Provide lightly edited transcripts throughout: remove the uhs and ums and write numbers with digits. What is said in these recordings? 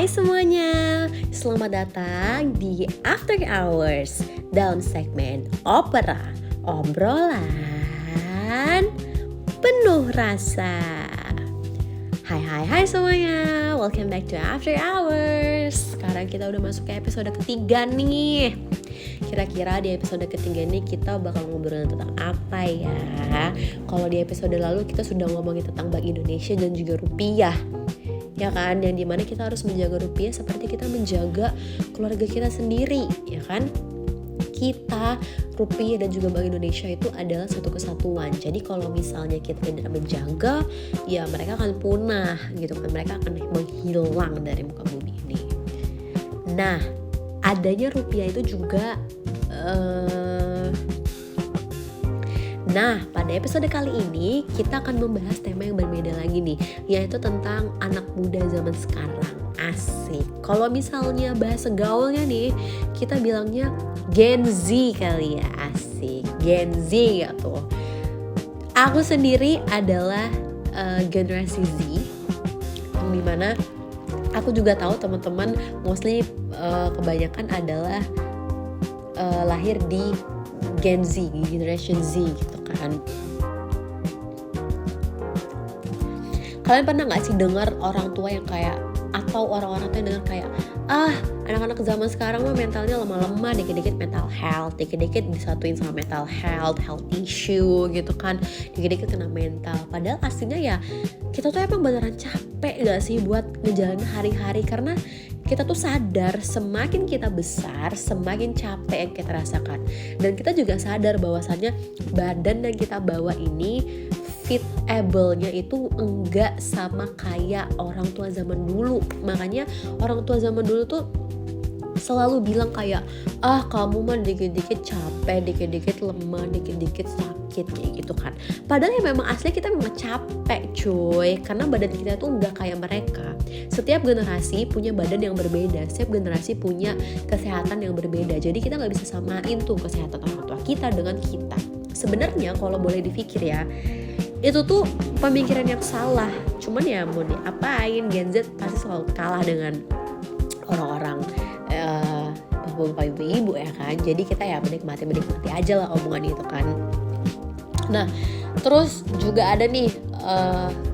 Hai semuanya, selamat datang di After Hours dalam segmen Opera, obrolan penuh rasa. Hai semuanya, welcome back to After Hours. Sekarang kita udah masuk ke episode ketiga nih. Kira-kira di episode ketiga ini kita bakal ngobrolin tentang apa ya? Kalau di episode lalu kita sudah ngomongin tentang Bank Indonesia dan juga rupiah, ya kan? Yang dimana kita harus menjaga rupiah seperti kita menjaga keluarga kita sendiri, ya kan? Kita, rupiah dan juga Bank Indonesia itu adalah satu kesatuan. Jadi kalau misalnya kita tidak menjaga, ya mereka akan punah gitu kan. Mereka akan menghilang dari muka bumi ini. Nah, adanya rupiah itu juga Nah, pada episode kali ini kita akan membahas tema yang berbeda lagi nih, yaitu tentang anak muda zaman sekarang. Asik. Kalau misalnya bahasa gaulnya nih, kita bilangnya Gen Z kali ya. Asik, Gen Z ya tuh. Aku sendiri adalah generasi Z, yang dimana aku juga tahu teman-teman mostly kebanyakan adalah lahir di Gen Z, Generation Z gitu kan. Kalian pernah gak sih dengar orang tua yang kayak, atau orang-orang tuh yang dengar kayak, anak-anak zaman sekarang mah mentalnya lemah-lemah, dikit-dikit mental health, dikit-dikit disatuin sama mental health issue gitu kan, dikit-dikit kena mental. Padahal aslinya ya kita tuh emang beneran capek gak sih buat ngejalanin hari-hari, karena kita tuh sadar semakin kita besar, semakin capek yang kita rasakan. Dan kita juga sadar bahwasannya badan yang kita bawa ini fit-able-nya itu enggak sama kayak orang tua zaman dulu. Makanya orang tua zaman dulu tuh selalu bilang kayak, kamu mah dikit-dikit capek, dikit-dikit lemah, dikit-dikit sakit kayak gitu kan. Padahal ya memang asli kita memang capek cuy, karena badan kita tuh enggak kayak mereka. Setiap generasi punya badan yang berbeda, setiap generasi punya kesehatan yang berbeda. Jadi kita gak bisa samain tuh kesehatan orang tua kita dengan kita. Sebenarnya kalau boleh dipikir ya, itu tuh pemikiran yang salah. Cuman ya mau diapain, Gen Z pasti selalu kalah dengan orang-orang bapak ibu ya kan. Jadi kita ya menikmati aja lah omongan itu kan. Nah terus juga ada nih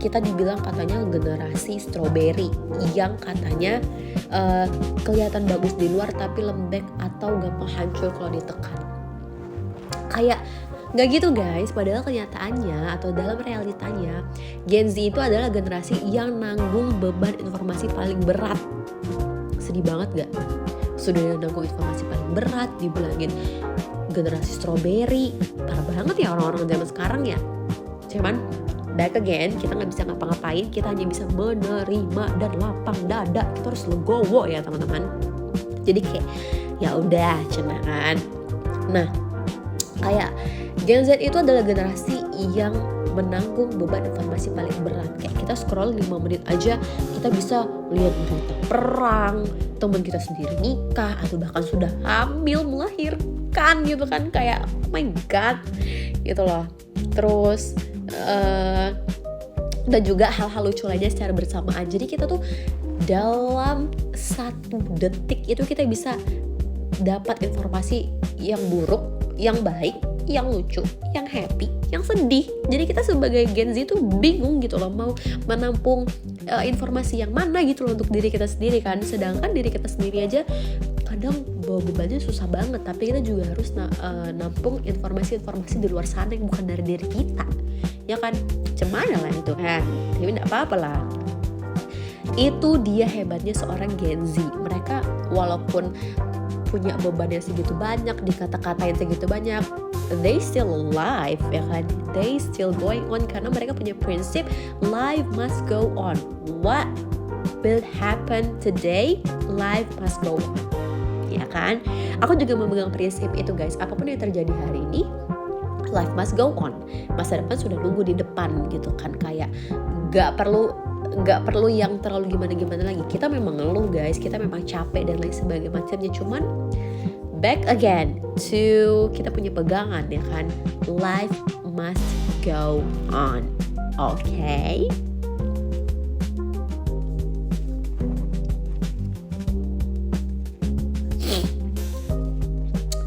kita dibilang katanya generasi strawberry yang katanya kelihatan bagus di luar tapi lembek atau gampang hancur kalau ditekan. Kayak gak gitu guys, padahal kenyataannya atau dalam realitanya Gen Z itu adalah generasi yang nanggung beban informasi paling berat. Sedih banget gak? Sudah nanggung informasi paling berat, dibilangin generasi strawberry. Parah banget ya orang-orang zaman sekarang ya. Cuman back again, kita gak bisa ngapa-ngapain, kita hanya bisa menerima dan lapang dada. Kita harus legowo ya teman-teman. Jadi kayak ya udah cenangan. Nah kayak Gen Z itu adalah generasi yang menanggung beban informasi paling berat. Kayak kita scroll 5 menit aja kita bisa lihat berita perang, teman kita sendiri nikah, atau bahkan sudah hamil, melahirkan gitu kan. Kayak oh my god gitu loh. Terus dan juga hal-hal lucu lainnya secara bersamaan. Jadi kita tuh dalam 1 detik itu kita bisa dapat informasi yang buruk, yang baik, yang lucu, yang happy, yang sedih. Jadi kita sebagai Gen Z tuh bingung gitu loh mau menampung informasi yang mana gitu loh untuk diri kita sendiri kan. Sedangkan diri kita sendiri aja kadang bawa bebannya susah banget, tapi kita juga harus nampung informasi-informasi di luar sana yang bukan dari diri kita, ya kan. Cemana lah itu kan, tapi gak apa-apa lah. Itu dia hebatnya seorang Gen Z. Mereka walaupun punya beban yang segitu banyak, dikata-katain segitu banyak, they still alive ya kan, they still going on karena mereka punya prinsip life must go on. What will happen today, life must go on, ya kan. Aku juga memegang prinsip itu guys. Apapun yang terjadi hari ini, life must go on. Masa depan sudah nunggu di depan gitu kan. Kayak gak perlu yang terlalu gimana-gimana lagi. Kita memang ngeluh guys, kita memang capek dan lain sebagainya macamnya. Cuman back again to kita punya pegangan ya kan, life must go on. Okay?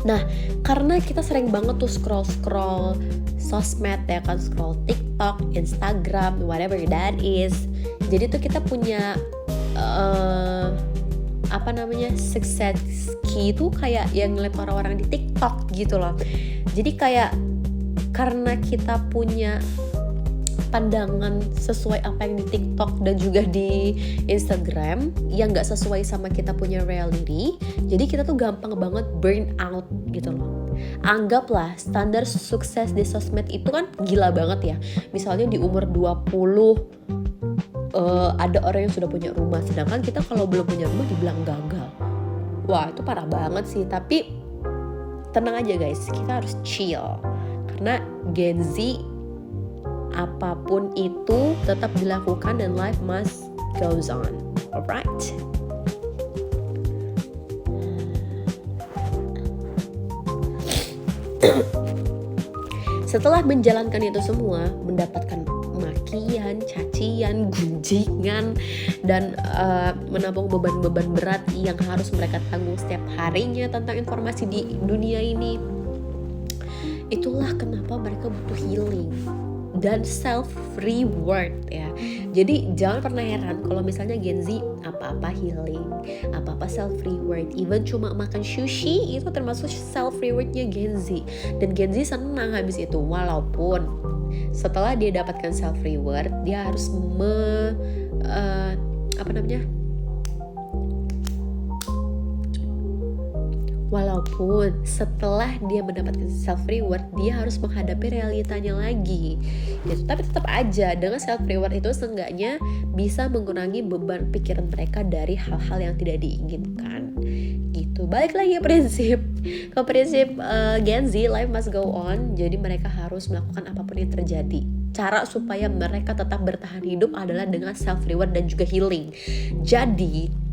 Nah, karena kita sering banget tuh scroll sosmed ya kan, scroll TikTok, Instagram, whatever that is. Jadi tuh kita punya success key itu kayak yang ngeliat orang-orang di TikTok gitu loh. Jadi kayak karena kita punya pandangan sesuai apa yang di TikTok dan juga di Instagram yang gak sesuai sama kita punya reality, jadi kita tuh gampang banget burn out gitu loh. Anggaplah standar sukses di sosmed itu kan gila banget ya. Misalnya di umur 20 ada orang yang sudah punya rumah, sedangkan kita kalau belum punya rumah dibilang gagal. Wah, itu parah banget sih. Tapi tenang aja guys, kita harus chill. Karena Gen Z apapun itu tetap dilakukan dan life must goes on. Alright. Setelah menjalankan itu semua, mendapatkan makian, cacian, gunjingan, dan menanggung beban-beban berat yang harus mereka tanggung setiap harinya tentang informasi di dunia ini. Itulah kenapa mereka butuh healing dan self-reward ya. Jadi jangan pernah heran kalau misalnya Gen Z apa-apa healing, apa-apa self-reward. Even cuma makan sushi itu termasuk self-rewardnya Gen Z. Dan Gen Z senang habis itu. Walaupun setelah dia dapatkan self-reward, dia harus Walaupun setelah dia mendapatkan self-reward, dia harus menghadapi realitanya lagi gitu. Tapi tetap aja dengan self-reward itu seenggaknya bisa mengurangi beban pikiran mereka dari hal-hal yang tidak diinginkan gitu. Balik lagi ke prinsip Gen Z, life must go on. Jadi mereka harus melakukan apapun yang terjadi. Cara supaya mereka tetap bertahan hidup adalah dengan self-reward dan juga healing. Jadi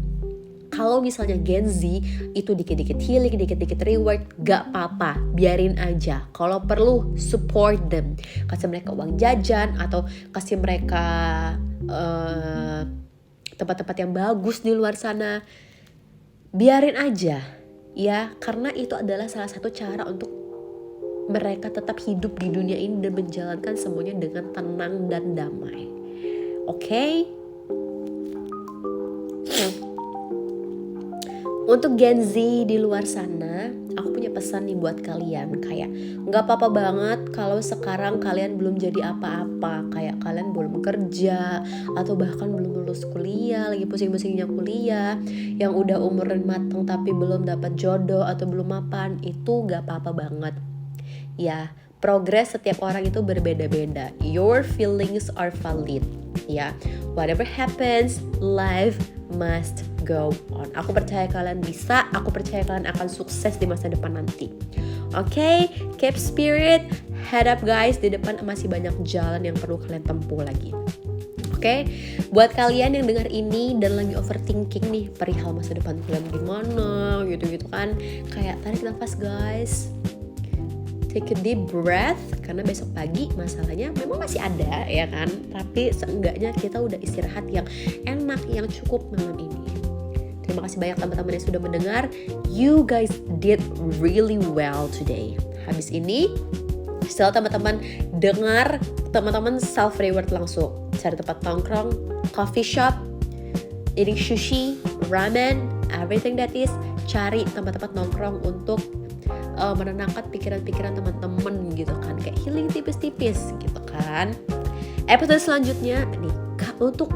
kalau misalnya Gen Z itu dikit-dikit healing, dikit-dikit reward, gak apa-apa, biarin aja. Kalau perlu support them, kasih mereka uang jajan atau kasih mereka tempat-tempat yang bagus di luar sana, biarin aja ya, karena itu adalah salah satu cara untuk mereka tetap hidup di dunia ini dan menjalankan semuanya dengan tenang dan damai. Oke? Untuk Gen Z di luar sana, aku punya pesan nih buat kalian. Kayak gak apa-apa banget kalau sekarang kalian belum jadi apa-apa. Kayak kalian belum kerja atau bahkan belum lulus kuliah, lagi pusing-pusingnya kuliah, yang udah umuran matang tapi belum dapat jodoh atau belum mapan. Itu gak apa-apa banget. Ya, progres setiap orang itu berbeda-beda. Your feelings are valid. Ya, whatever happens, life must go on. Aku percaya kalian bisa, aku percaya kalian akan sukses di masa depan nanti. Oke, keep spirit, head up guys, di depan masih banyak jalan yang perlu kalian tempuh lagi. Oke, buat kalian yang dengar ini dan lagi overthinking nih perihal masa depan kalian gimana gitu-gitu kan, kayak tarik nafas guys. Take a deep breath, karena besok pagi masalahnya memang masih ada ya kan, tapi seenggaknya kita udah istirahat yang enak, yang cukup malam ini. Terima kasih banyak teman-teman yang sudah mendengar. You guys did really well today. Habis ini setelah teman-teman dengar, teman-teman self reward langsung cari tempat nongkrong, coffee shop, eating sushi, ramen, everything that is. Cari tempat-tempat nongkrong untuk menenangkan pikiran-pikiran teman-teman gitu kan, kayak healing tipis-tipis gitu kan. Episode selanjutnya nih, untuk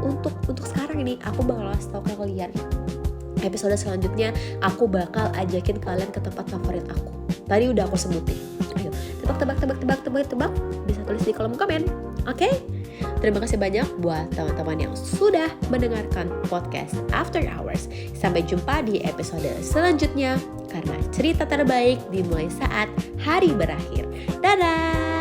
sekarang ini aku bakal kasih tau ke kalian. Episode selanjutnya aku bakal ajakin kalian ke tempat favorit aku. Tadi udah aku sebutin. Ayo, tebak. Bisa tulis di kolom komen. Oke? Terima kasih banyak buat teman-teman yang sudah mendengarkan podcast After Hours. Sampai jumpa di episode selanjutnya, karena cerita terbaik dimulai saat hari berakhir. Dadah!